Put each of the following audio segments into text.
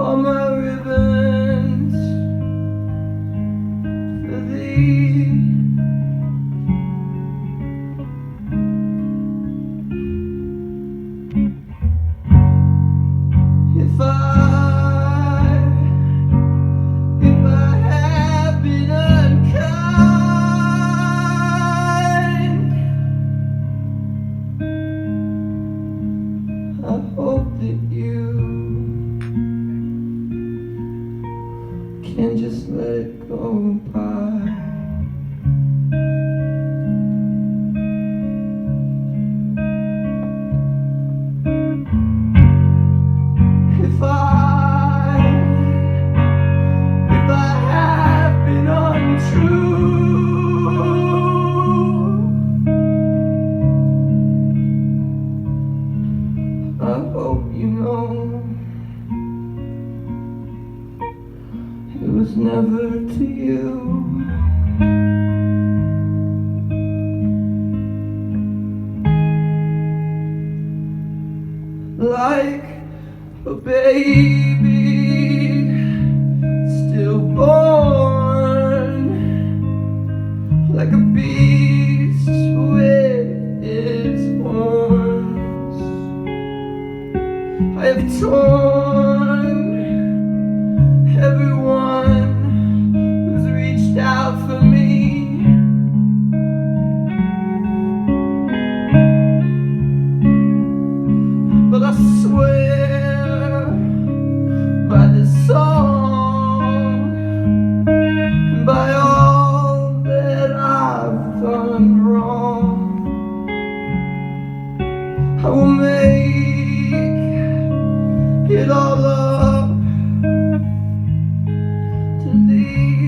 all my ribbons for thee. If I have been unkind, I hope that you can just let it go by. If I have been untrue, I hope you know it was never to you. Like a baby stillborn, like a beast with its horns, I have torn everyone who's reached out for me. But I swear by this song and by all that I've done wrong, I will make it all up to thee.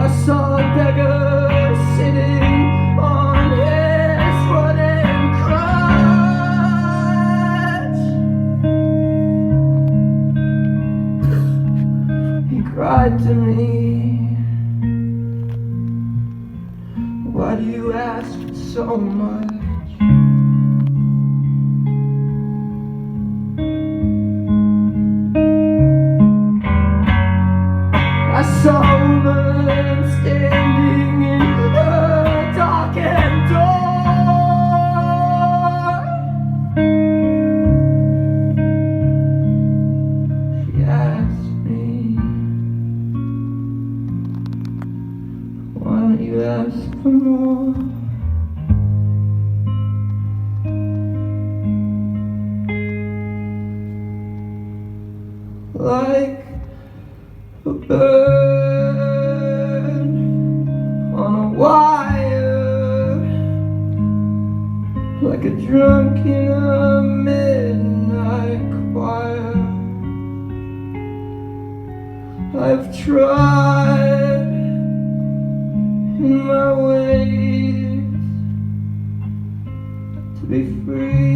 I saw a beggar sitting on his wooden crutch. He cried to me, "Why do you ask for so much?" I saw a woman standing in her darkened door. She asked me, "Why don't you ask for more?" Like a bird on a wire, like a drunk in a midnight choir, I've tried in my ways to be free.